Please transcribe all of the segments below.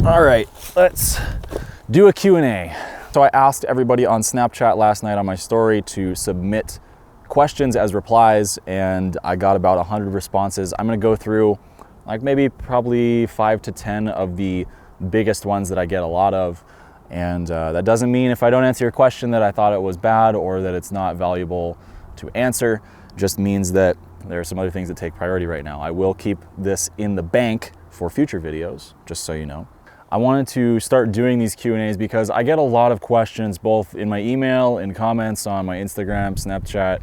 All right, let's do a Q&A. So I asked everybody on Snapchat last night on my story to submit questions as replies, and I got about 100 responses. I'm gonna go through like maybe probably 5 to 10 of the biggest ones that I get a lot of. And that doesn't mean if I don't answer your question that I thought it was bad or that it's not valuable to answer. It just means that there are some other things that take priority right now. I will keep this in the bank for future videos, just so you know. I wanted to start doing these Q&As because I get a lot of questions both in my email, in comments on my Instagram, Snapchat,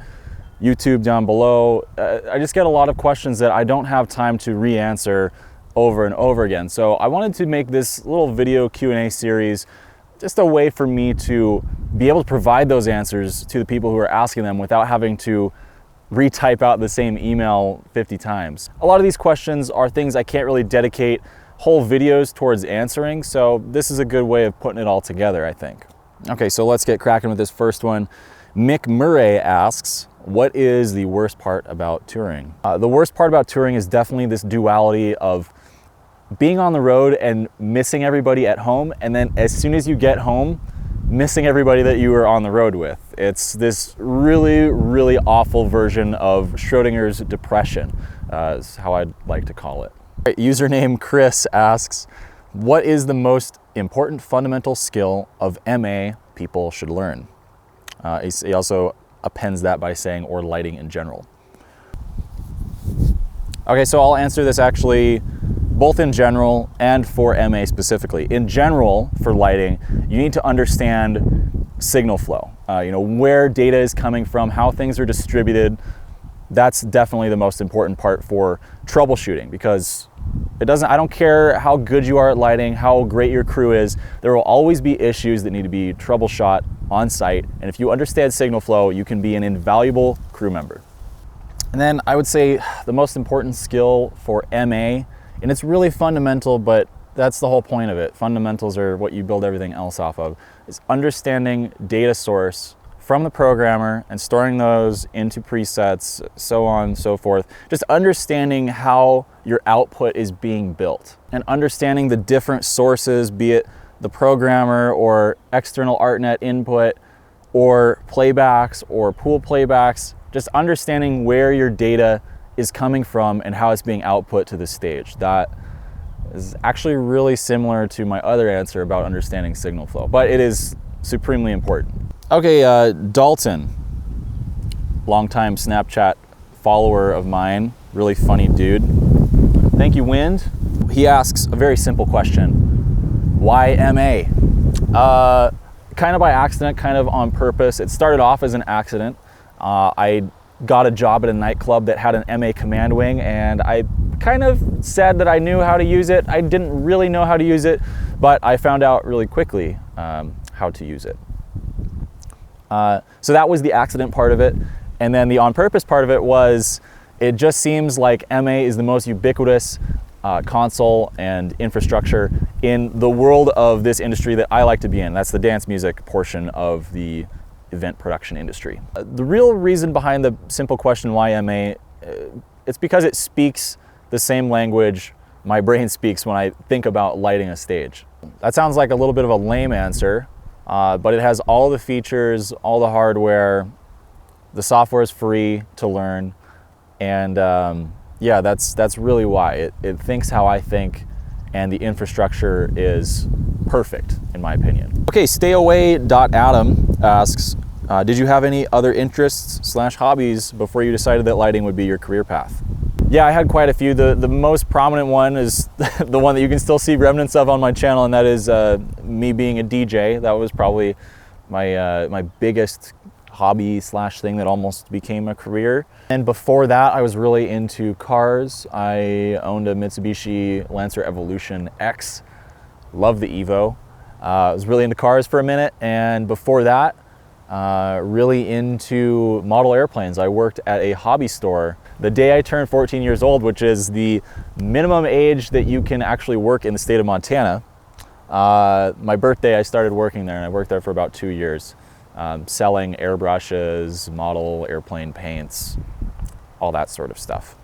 YouTube down below. I just get a lot of questions that I don't have time to re-answer over and over again. So I wanted to make this little video Q&A series just a way for me to be able to provide those answers to the people who are asking them without having to retype out the same email 50 times. A lot of these questions are things I can't really dedicate whole videos towards answering, so this is a good way of putting it all together, I think. Okay, so let's get cracking with this first one. Mick Murray asks, what is the worst part about touring? The worst part about touring is definitely this duality of being on the road and missing everybody at home, and then as soon as you get home, missing everybody that you were on the road with. It's this really, really awful version of Schrodinger's depression, is how I'd like to call it. Username Chris asks, what is the most important fundamental skill of MA people should learn? He also appends that by saying, or lighting in general. Okay, so I'll answer this actually both in general and for MA specifically. In general, for lighting, you need to understand signal flow. Where data is coming from, how things are distributed. That's definitely the most important part for troubleshooting, because I don't care how good you are at lighting, how great your crew is, there will always be issues that need to be troubleshot on site. And if you understand signal flow, you can be an invaluable crew member. And then I would say the most important skill for MA, and it's really fundamental, but that's the whole point of it. Fundamentals are what you build everything else off of, is understanding data source from the programmer and storing those into presets, so on and so forth. Just understanding how your output is being built and understanding the different sources, be it the programmer or external ArtNet input or playbacks or pool playbacks, just understanding where your data is coming from and how it's being output to the stage. That is actually really similar to my other answer about understanding signal flow, but it is supremely important. Okay, Dalton, longtime Snapchat follower of mine, really funny dude. Thank you, Wind. He asks a very simple question. Why MA? Kind of by accident, kind of on purpose. It started off as an accident. I got a job at a nightclub that had an MA command wing, and I kind of said that I knew how to use it. I didn't really know how to use it, but I found out really quickly how to use it. So that was the accident part of it. And then the on-purpose part of it was, it just seems like MA is the most ubiquitous console and infrastructure in the world of this industry that I like to be in. That's the dance music portion of the event production industry. The real reason behind the simple question, why MA, it's because it speaks the same language my brain speaks when I think about lighting a stage. That sounds like a little bit of a lame answer, but it has all the features, all the hardware, the software is free to learn, and yeah, that's really why. It thinks how I think, and the infrastructure is perfect, in my opinion. Okay, stayaway.adam asks, did you have any other interests / hobbies before you decided that lighting would be your career path? Yeah, I had quite a few. The most prominent one is the one that you can still see remnants of on my channel, and that is me being a DJ. That was probably my biggest hobby / thing that almost became a career. And before that, I was really into cars. I owned a Mitsubishi Lancer Evolution X. Loved the Evo. I was really into cars for a minute, and before that, really into model airplanes. I worked at a hobby store the day I turned 14 years old, which is the minimum age that you can actually work in the state of Montana. My birthday, I started working there, and I worked there for about 2 years, selling airbrushes, model airplane paints, all that sort of stuff.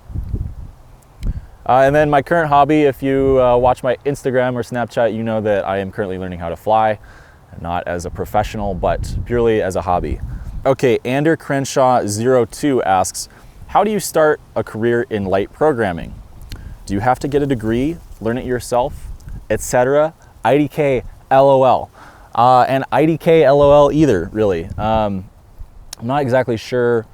And then my current hobby, if you watch my Instagram or Snapchat, you know that I am currently learning how to fly, not as a professional, but purely as a hobby. Okay, Ander Crenshaw 02 asks, how do you start a career in light programming? Do you have to get a degree, learn it yourself, etc.? IDK LOL. And IDK LOL either, really. I'm not exactly sure.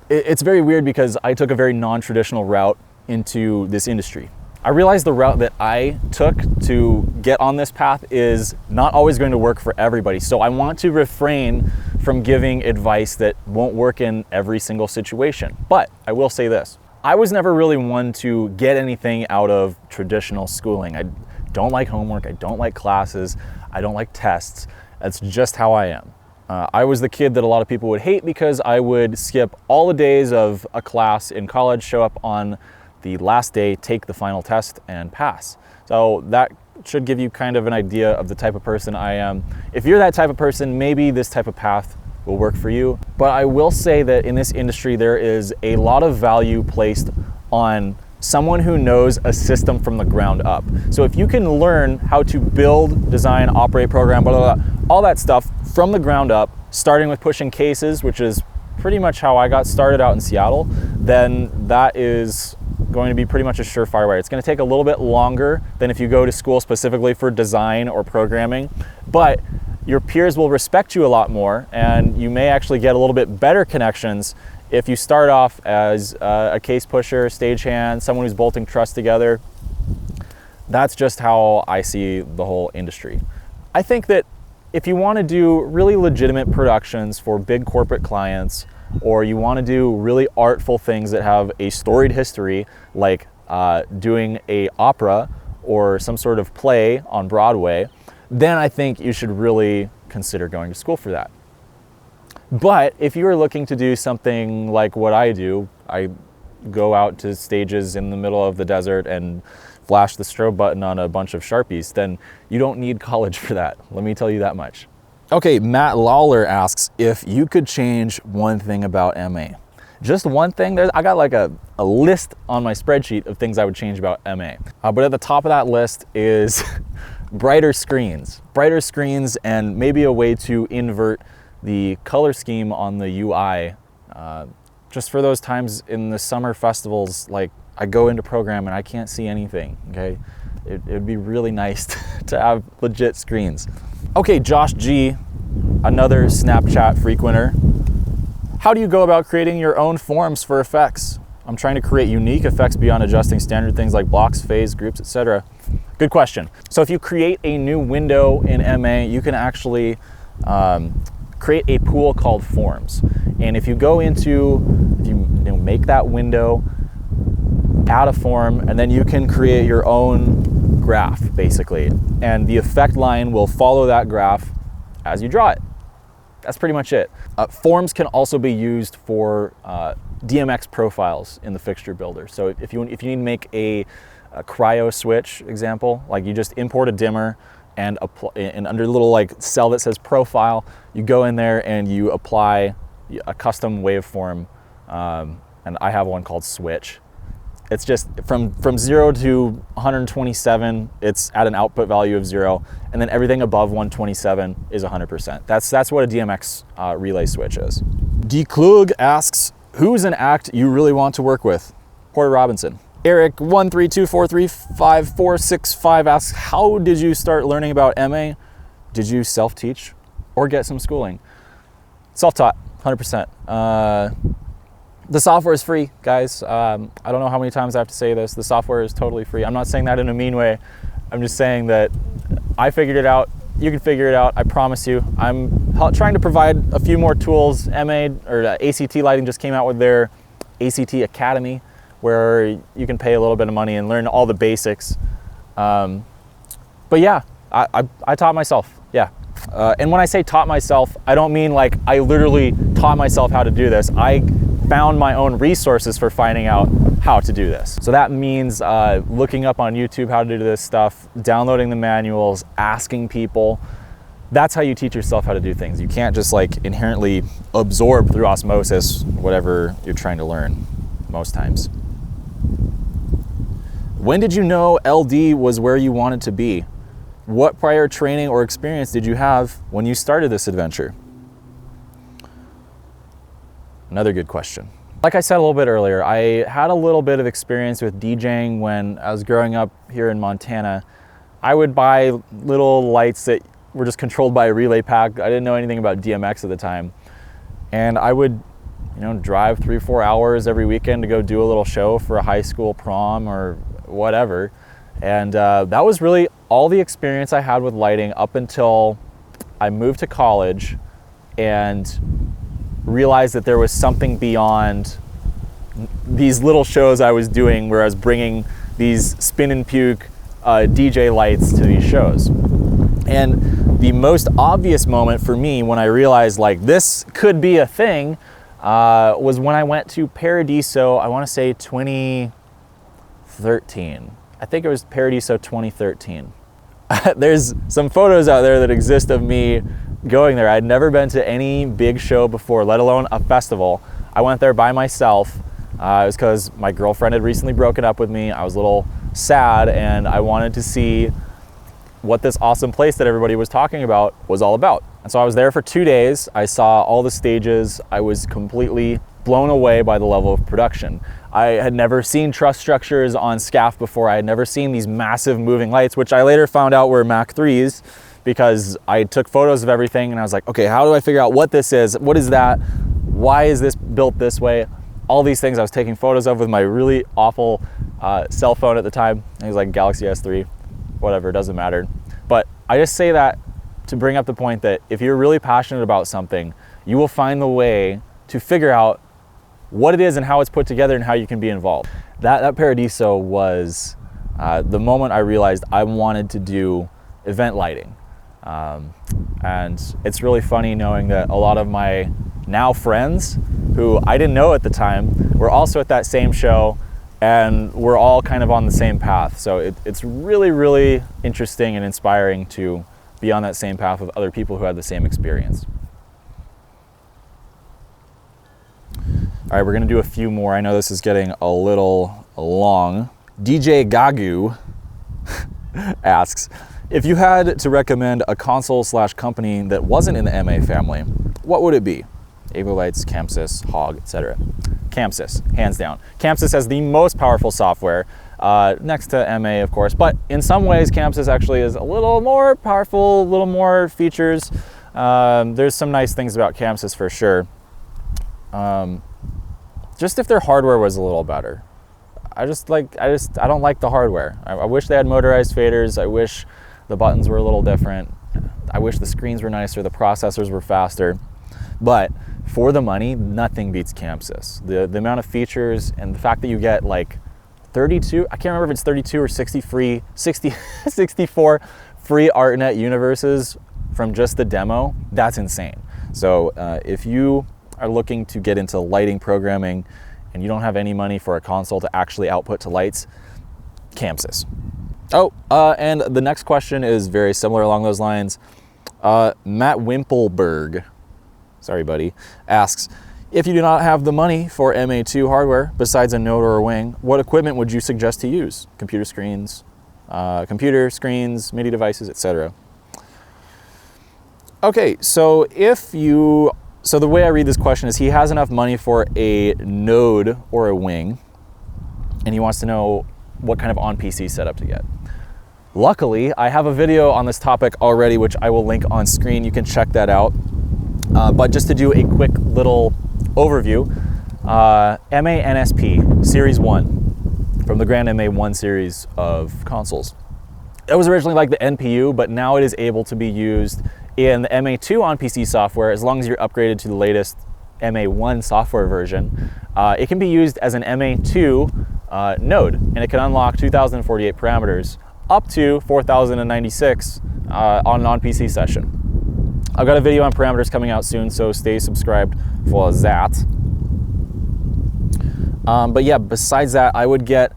It's very weird because I took a very non-traditional route into this industry. I realized the route that I took to get on this path is not always going to work for everybody. So I want to refrain from giving advice that won't work in every single situation. But I will say this, I was never really one to get anything out of traditional schooling. I don't like homework, I don't like classes, I don't like tests. That's just how I am. I was the kid that a lot of people would hate because I would skip all the days of a class in college, show up on the last day, take the final test, and pass. So that should give you kind of an idea of the type of person I am. If you're that type of person, maybe this type of path will work for you. But I will say that in this industry, there is a lot of value placed on someone who knows a system from the ground up. So if you can learn how to build, design, operate, program, blah, blah, blah, all that stuff from the ground up, starting with pushing cases, which is pretty much how I got started out in Seattle, then that is going to be pretty much a surefire way. It's going to take a little bit longer than if you go to school specifically for design or programming, but your peers will respect you a lot more, and you may actually get a little bit better connections if you start off as a case pusher, stagehand, someone who's bolting truss together. That's just how I see the whole industry. I think that if you want to do really legitimate productions for big corporate clients, or you want to do really artful things that have a storied history, like doing an opera or some sort of play on Broadway, then I think you should really consider going to school for that. But if you are looking to do something like what I do, I go out to stages in the middle of the desert and flash the strobe button on a bunch of Sharpies, then you don't need college for that. Let me tell you that much. Okay, Matt Lawler asks if you could change one thing about MA. Just one thing? I got like a list on my spreadsheet of things I would change about MA. But at the top of that list is brighter screens and maybe a way to invert the color scheme on the UI. Just for those times in the summer festivals, like I go into program and I can't see anything, okay? It would be really nice to have legit screens. Okay, Josh G, another Snapchat frequenter. How do you go about creating your own forms for effects? I'm trying to create unique effects beyond adjusting standard things like blocks, phase, groups, etc. Good question. So if you create a new window in MA, you can actually create a pool called forms. And if you go into, if you make that window, add a form, and then you can create your own graph, basically. And the effect line will follow that graph as you draw it. That's pretty much it. Forms can also be used for DMX profiles in the fixture builder. So if you need to make a cryo switch example, like you just import a dimmer and under the little like cell that says profile, you go in there and you apply a custom waveform, and I have one called switch. It's just from 0 to 127, it's at an output value of 0, and then everything above 127 is 100%. That's what a DMX relay switch is. D. Klug asks, who's an act you really want to work with? Porter Robinson. Eric 132435465 asks, how did you start learning about MA? Did you self-teach or get some schooling? Self-taught, 100%. The software is free, guys. I don't know how many times I have to say this. The software is totally free. I'm not saying that in a mean way. I'm just saying that I figured it out. You can figure it out, I promise you. I'm trying to provide a few more tools. ACT Lighting just came out with their ACT Academy, where you can pay a little bit of money and learn all the basics. But yeah, I taught myself, yeah. And when I say taught myself, I don't mean like I literally taught myself how to do this. I found my own resources for finding out how to do this. So that means looking up on YouTube how to do this stuff, downloading the manuals, asking people. That's how you teach yourself how to do things. You can't just like inherently absorb through osmosis whatever you're trying to learn most times. When did you know LD was where you wanted to be? What prior training or experience did you have when you started this adventure? Another good question. Like I said a little bit earlier, I had a little bit of experience with DJing when I was growing up here in Montana. I would buy little lights that were just controlled by a relay pack. I didn't know anything about DMX at the time. And I would, drive 3-4 hours every weekend to go do a little show for a high school prom or whatever. And that was really all the experience I had with lighting up until I moved to college and realized that there was something beyond these little shows I was doing where I was bringing these spin and puke DJ lights to these shows. And the most obvious moment for me when I realized like this could be a thing was when I went to Paradiso, I want to say 2013. I think it was Paradiso 2013. There's some photos out there that exist of me going there. I'd never been to any big show before, let alone a festival. I went there by myself. It was because my girlfriend had recently broken up with me. I was a little sad and I wanted to see what this awesome place that everybody was talking about was all about. And so I was there for 2 days. I saw all the stages. I was completely blown away by the level of production. I had never seen truss structures on SCAF before. I had never seen these massive moving lights, which I later found out were Mach 3s because I took photos of everything and I was like, okay, how do I figure out what this is? What is that? Why is this built this way? All these things I was taking photos of with my really awful cell phone at the time. It was like Galaxy S3, whatever, it doesn't matter. But I just say that to bring up the point that if you're really passionate about something, you will find the way to figure out what it is and how it's put together and how you can be involved. That Paradiso was the moment I realized I wanted to do event lighting. And it's really funny knowing that a lot of my now friends who I didn't know at the time were also at that same show and we're all kind of on the same path. So it's really, really interesting and inspiring to be on that same path with other people who had the same experience. All right, we're gonna do a few more. I know this is getting a little long. DJ Gagu asks, if you had to recommend a console/company that wasn't in the MA family, what would it be? Avolites, Camsys, Hog, etc. Camsys, hands down. Camsys has the most powerful software, next to MA, of course, but in some ways, Camsys actually is a little more powerful, a little more features. There's some nice things about Camsys for sure. Just if their hardware was a little better. I don't like the hardware. I wish they had motorized faders. I wish the buttons were a little different. I wish the screens were nicer, the processors were faster. But for the money, nothing beats Camsys. The amount of features and the fact that you get like 32, I can't remember if it's 32 or 64 free ArtNet universes from just the demo, that's insane. So if you are looking to get into lighting programming and you don't have any money for a console to actually output to lights, Camsys. Oh, and the next question is very similar along those lines. Matt Wimpelberg, sorry buddy, asks, if you do not have the money for MA2 hardware besides a Node or a Wing, what equipment would you suggest to use? Computer screens, MIDI devices, etc. Okay, so so the way I read this question is he has enough money for a Node or a Wing, and he wants to know what kind of onPC setup to get. Luckily, I have a video on this topic already, which I will link on screen. You can check that out. But just to do a quick little overview, MA NSP Series 1 from the Grand MA1 series of consoles. It was originally like the NPU, but now it is able to be used in the MA2 onPC software as long as you're upgraded to the latest MA1 software version. It can be used as an MA2 node, and it can unlock 2048 parameters up to 4096 on an onPC session. I've got a video on parameters coming out soon, so stay subscribed for that. But yeah, besides that, I would get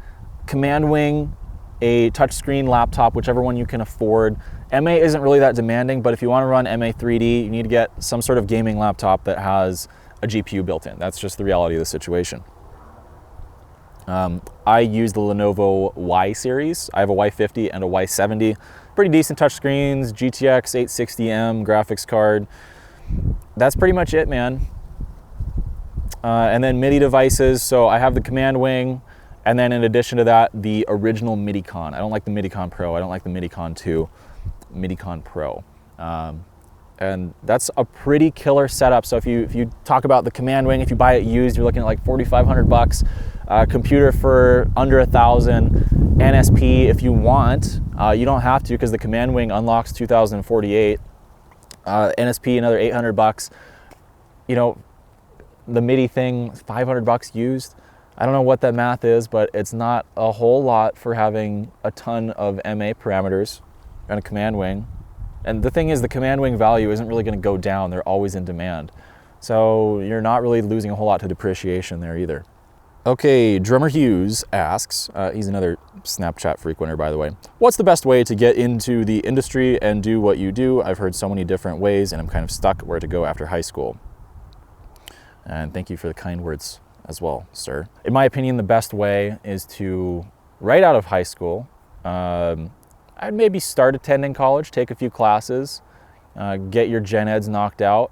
Command Wing, a touchscreen laptop, whichever one you can afford. MA isn't really that demanding, but if you want to run MA 3D, you need to get some sort of gaming laptop that has a GPU built in. That's just the reality of the situation. I use the Lenovo Y series. I have a Y50 and a Y70. Pretty decent touchscreens, GTX 860M graphics card. That's pretty much it, man. And then MIDI devices. So I have the Command Wing, and then in addition to that, the original MIDI-Con. I don't like the MIDI-Con Pro. I don't like the MIDI-Con 2, MIDI-Con Pro. And that's a pretty killer setup. So if you talk about the Command Wing, if you buy it used, you're looking at like 4,500 bucks. Computer for under 1,000. NSP if you want. You don't have to, because the Command Wing unlocks 2048. NSP another 800 bucks. You know, the MIDI thing, 500 bucks used. I don't know what that math is, but it's not a whole lot for having a ton of MA parameters and a Command Wing. And the thing is, the Command Wing value isn't really going to go down. They're always in demand. So you're not really losing a whole lot to depreciation there either. Okay, Drummer Hughes asks, he's another Snapchat frequenter, by the way. What's the best way to get into the industry and do what you do? I've heard so many different ways and I'm kind of stuck where to go after high school. And thank you for the kind words as well, sir. In my opinion, the best way is to, right out of high school, I'd maybe start attending college, take a few classes, get your gen eds knocked out,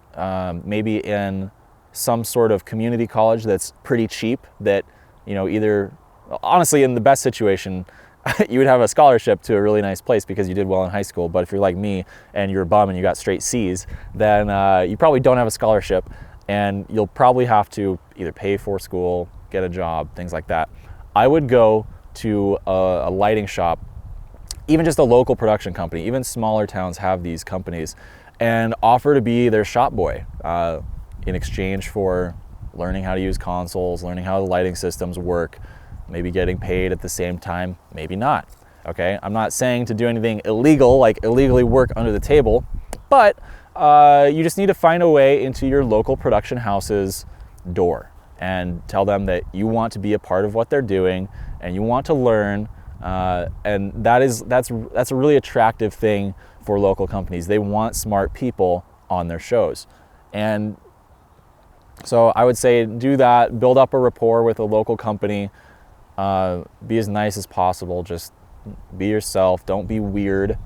maybe in some sort of community college that's pretty cheap, that, you know, either, honestly, in the best situation, you would have a scholarship to a really nice place because you did well in high school. But if you're like me and you're a bum and you got straight C's, then you probably don't have a scholarship, and you'll probably have to either pay for school, get a job, things like that. I would go to a lighting shop, even just a local production company. Even smaller towns have these companies, and offer to be their shop boy in exchange for learning how to use consoles, learning how the lighting systems work, maybe getting paid at the same time, maybe not. Okay, I'm not saying to do anything illegal, like illegally work under the table, but you just need to find a way into your local production house's door and tell them that you want to be a part of what they're doing and you want to learn. And that's a really attractive thing for local companies. They want smart people on their shows. And so I would say do that, build up a rapport with a local company, be as nice as possible, just be yourself, don't be weird,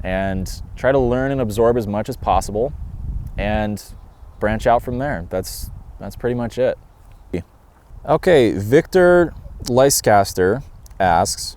and try to learn and absorb as much as possible and branch out from there. That's pretty much it. Okay, Victor Leiscaster asks,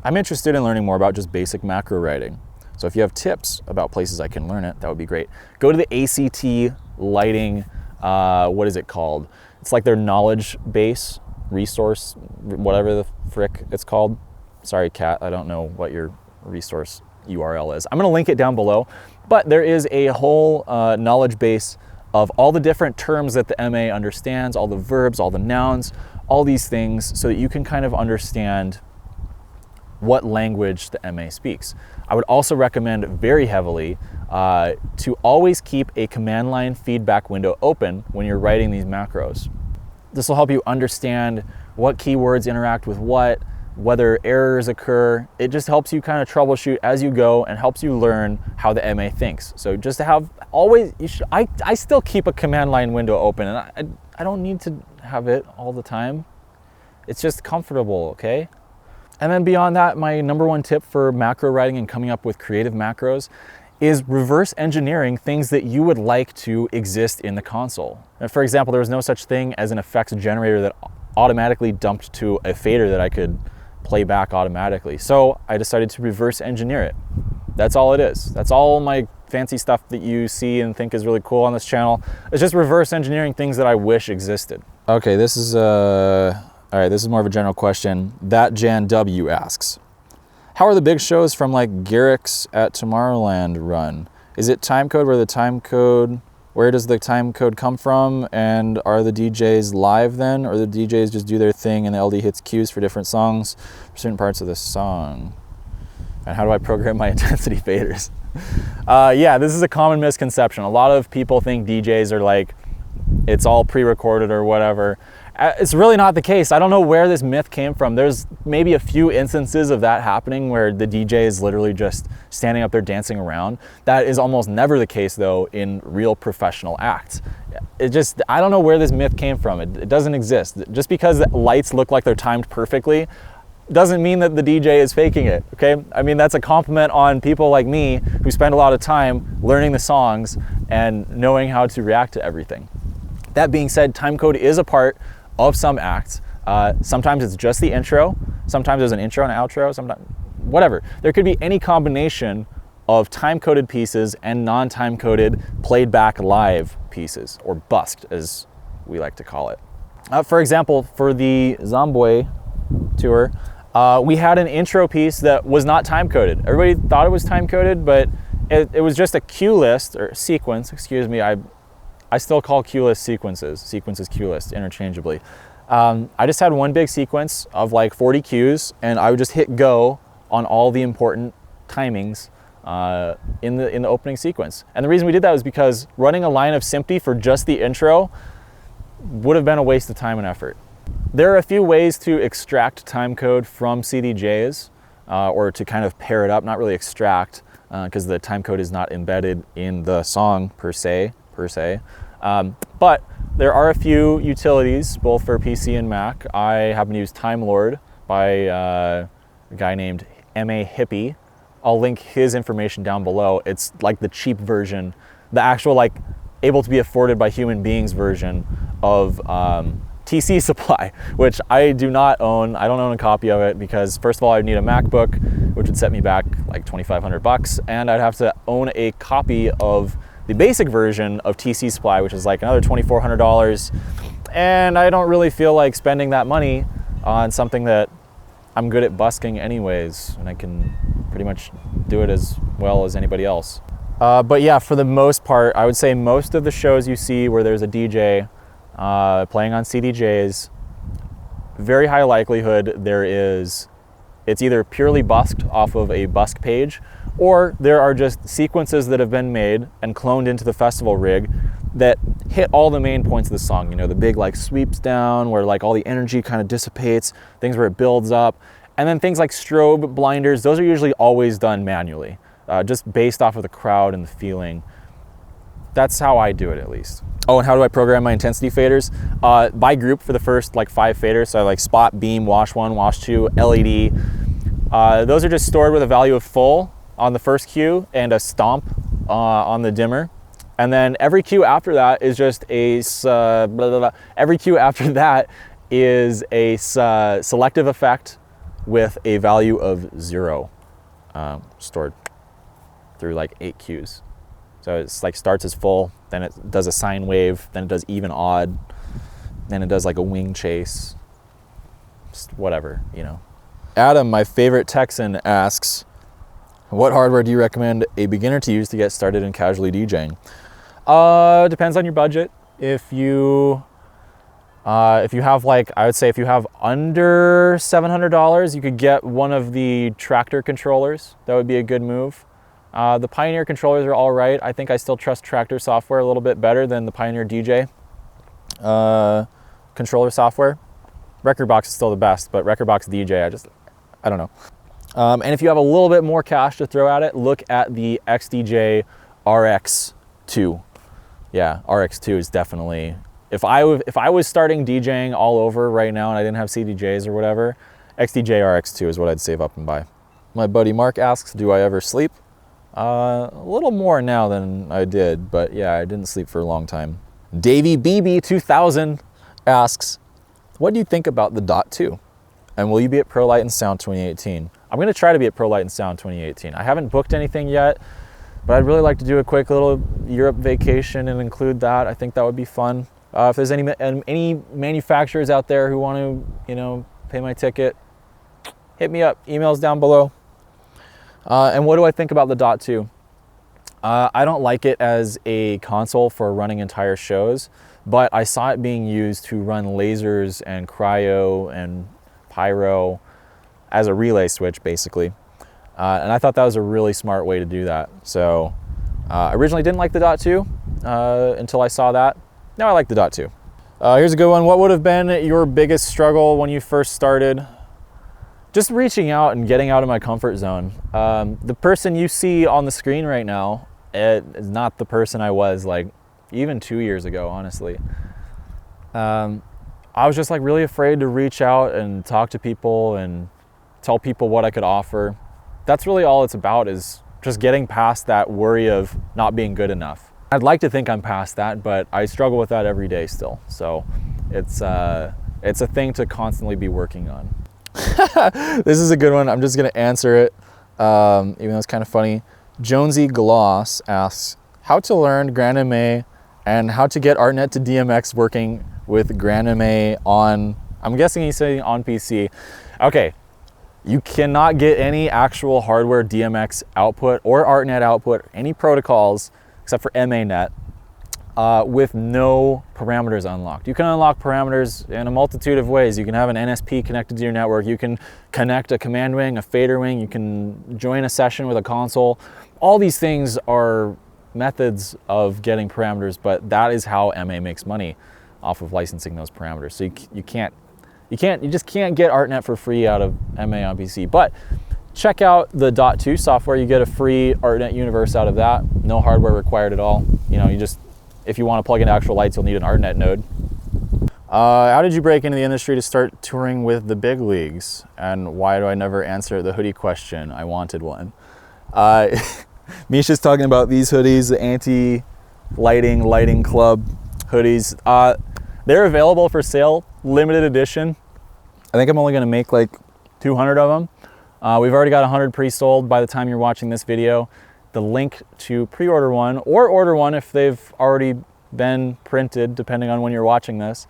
I'm interested in learning more about just basic macro writing. So if you have tips about places I can learn it, that would be great. Go to the ACT lighting, what is it called? It's like their knowledge base, resource, whatever the frick it's called. Sorry, Kat, I don't know what your resource URL is. I'm gonna link it down below, but there is a whole knowledge base of all the different terms that the MA understands, all the verbs, all the nouns, all these things, so that you can kind of understand what language the MA speaks. I would also recommend very heavily to always keep a command line feedback window open when you're writing these macros. This will help you understand what keywords interact with what, whether errors occur. It just helps you kind of troubleshoot as you go and helps you learn how the MA thinks. So just to have always, I still keep a command line window open, and I don't need to have it all the time. It's just comfortable, okay? And then beyond that, my number one tip for macro writing and coming up with creative macros is reverse engineering things that you would like to exist in the console. And for example, there was no such thing as an effects generator that automatically dumped to a fader that I could play back automatically. So I decided to reverse engineer it. That's all it is. That's all my fancy stuff that you see and think is really cool on this channel. It's just reverse engineering things that I wish existed. Okay, this is all right, this is more of a general question. That Jan W asks, how are the big shows from like Garrick's at Tomorrowland run? Is it time code? Where does the time code come from? And are the DJs live then? Or the DJs just do their thing and the LD hits cues for different songs for certain parts of the song? And how do I program my intensity faders? Yeah, this is a common misconception. A lot of people think DJs are like, it's all pre-recorded or whatever. It's really not the case. I don't know where this myth came from. There's maybe a few instances of that happening where the DJ is literally just standing up there dancing around. That is almost never the case though in real professional acts. I don't know where this myth came from. It doesn't exist. Just because the lights look like they're timed perfectly doesn't mean that the DJ is faking it, okay? I mean, that's a compliment on people like me who spend a lot of time learning the songs and knowing how to react to everything. That being said, timecode is a part of some acts. Sometimes it's just the intro, sometimes there's an intro and an outro, sometimes, whatever. There could be any combination of time-coded pieces and non-time-coded played back live pieces, or busked as we like to call it. For example, for the Zomboy tour, we had an intro piece that was not time-coded. Everybody thought it was time-coded, but it was just a cue list, or sequence, excuse me. I still call cue lists sequences cue list interchangeably. I just had one big sequence of like 40 cues, and I would just hit go on all the important timings in the opening sequence. And the reason we did that was because running a line of SMPTE for just the intro would have been a waste of time and effort. There are a few ways to extract timecode from CDJs, or to kind of pair it up, not really extract, because the timecode is not embedded in the song per se. But there are a few utilities, both for PC and Mac. I happen to use Time Lord by a guy named M.A. Hippie. I'll link his information down below. It's like the cheap version, the actual like able to be afforded by human beings version of TC Supply, which I do not own. I don't own a copy of it because first of all, I'd need a MacBook, which would set me back like 2,500 bucks, and I'd have to own a copy of the basic version of TC Supply, which is like another $2,400. And I don't really feel like spending that money on something that I'm good at busking anyways, and I can pretty much do it as well as anybody else. But yeah, for the most part, I would say most of the shows you see where there's a DJ playing on CDJs, very high likelihood it's either purely busked off of a busk page, or there are just sequences that have been made and cloned into the festival rig that hit all the main points of the song. You know, the big like sweeps down where like all the energy kind of dissipates, things where it builds up, and then things like strobe blinders, those are usually always done manually, just based off of the crowd and the feeling. That's how I do it, at least. Oh, and how do I program my intensity faders? By group for the first like 5 faders. So I like spot, beam, wash 1, wash 2, LED. Those are just stored with a value of full on the first cue and a stomp on the dimmer. And then every cue after that is just a, every cue after that is a selective effect with a value of 0 stored through like 8 cues. So it's like starts as full, then it does a sine wave, then it does even odd, then it does like a wing chase, just whatever, you know. Adam, my favorite Texan, asks, what hardware do you recommend a beginner to use to get started in casually DJing? Depends on your budget. If you have like, I would say if you have under $700, you could get one of the Tractor controllers. That would be a good move. The Pioneer controllers are all right. I think I still trust Tractor software a little bit better than the Pioneer DJ controller software. Rekordbox is still the best, but Rekordbox DJ, I don't know. And if you have a little bit more cash to throw at it, look at the XDJ RX2. Yeah, RX2 is definitely, if I was starting DJing all over right now and I didn't have CDJs or whatever, XDJ RX2 is what I'd save up and buy. My buddy Mark asks, do I ever sleep? A little more now than I did, but yeah, I didn't sleep for a long time. Davey BB 2000 asks, what do you think about the Dot 2? And will you be at Pro Light and Sound 2018? I'm gonna try to be at Pro Light and Sound 2018. I haven't booked anything yet, but I'd really like to do a quick little Europe vacation and include that. I think that would be fun. If there's any manufacturers out there who want to, you know, pay my ticket, hit me up. Emails down below. And what do I think about the Dot 2? I don't like it as a console for running entire shows, but I saw it being used to run lasers and cryo and pyro as a relay switch, basically. And I thought that was a really smart way to do that. So I originally didn't like the Dot 2 until I saw that. Now I like the Dot 2. Here's a good one. What would have been your biggest struggle when you first started? Just reaching out and getting out of my comfort zone. The person you see on the screen right now, it is not the person I was like even 2 years ago, honestly. I was just like really afraid to reach out and talk to people and tell people what I could offer. That's really all it's about, is just getting past that worry of not being good enough. I'd like to think I'm past that, but I struggle with that every day still. So it's a thing to constantly be working on. This is a good one. I'm just gonna answer it, even though it's kind of funny. Jonesy Gloss asks, how to learn Grand MA and how to get ArtNet to DMX working with Grand MA on, I'm guessing he's saying onPC. Okay, you cannot get any actual hardware DMX output or ArtNet output, any protocols except for MANet, with no parameters unlocked. You can unlock parameters in a multitude of ways. You can have an NSP connected to your network. You can connect a command wing, a fader wing. You can join a session with a console. All these things are methods of getting parameters, but that is how MA makes money, off of licensing those parameters. So you just can't get ArtNet for free out of MA on PC. But check out the .2 software. You get a free ArtNet universe out of that. No hardware required at all. You know, if you want to plug into actual lights, you'll need an ArtNet node. How did you break into the industry to start touring with the big leagues? And why do I never answer the hoodie question? I wanted one. Misha's talking about these hoodies, the anti-lighting club hoodies. They're available for sale, limited edition. I think I'm only gonna make like 200 of them. We've already got 100 pre-sold by the time you're watching this video. The link to pre-order one or order one if they've already been printed, depending on when you're watching this.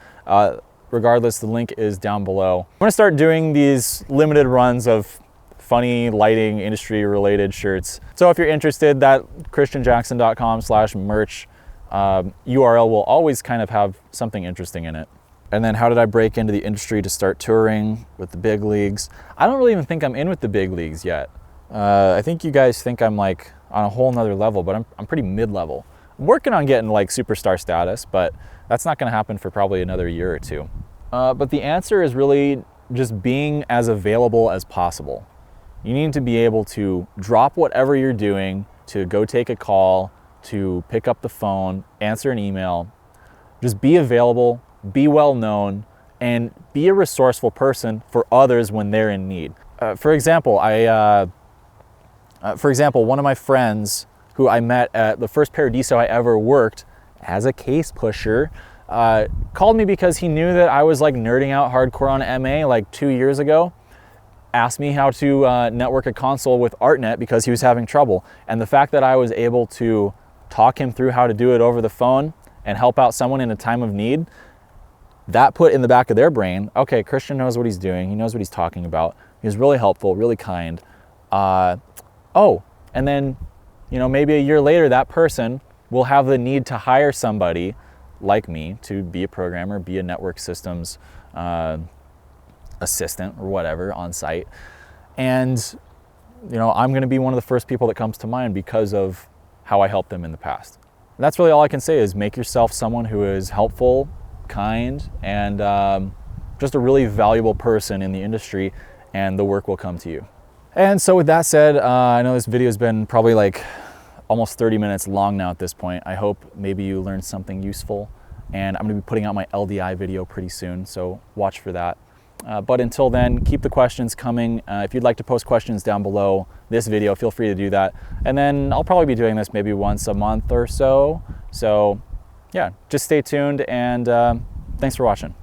Regardless, the link is down below. I'm gonna start doing these limited runs of funny lighting industry related shirts. So if you're interested, that christianjackson.com/merch URL will always kind of have something interesting in it. And then how did I break into the industry to start touring with the big leagues? I don't really even think I'm in with the big leagues yet. I think you guys think I'm like on a whole nother level, but I'm pretty mid-level. I'm working on getting like superstar status, but that's not gonna happen for probably another year or two. But the answer is really just being as available as possible. You need to be able to drop whatever you're doing to go take a call, to pick up the phone, answer an email. Just be available, be well known, and be a resourceful person for others when they're in need. For example, one of my friends who I met at the first Paradiso I ever worked as a case pusher called me because he knew that I was like nerding out hardcore on MA like 2 years ago. Asked me how to network a console with ArtNet because he was having trouble. And the fact that I was able to talk him through how to do it over the phone and help out someone in a time of need, that put in the back of their brain, okay, Christian knows what he's doing. He knows what he's talking about. He was really helpful, really kind. Oh, and then, you know, maybe a year later, that person will have the need to hire somebody like me to be a programmer, be a network systems assistant or whatever on site. And, you know, I'm gonna be one of the first people that comes to mind because of how I helped them in the past. And that's really all I can say, is make yourself someone who is helpful, kind, and just a really valuable person in the industry, and the work will come to you. And so with that said, I know this video has been probably like almost 30 minutes long now at this point. I hope maybe you learned something useful, and I'm gonna be putting out my LDI video pretty soon, so watch for that. But until then, keep the questions coming. If you'd like to post questions down below this video, feel free to do that. And then I'll probably be doing this maybe once a month or so. So yeah, just stay tuned, and thanks for watching.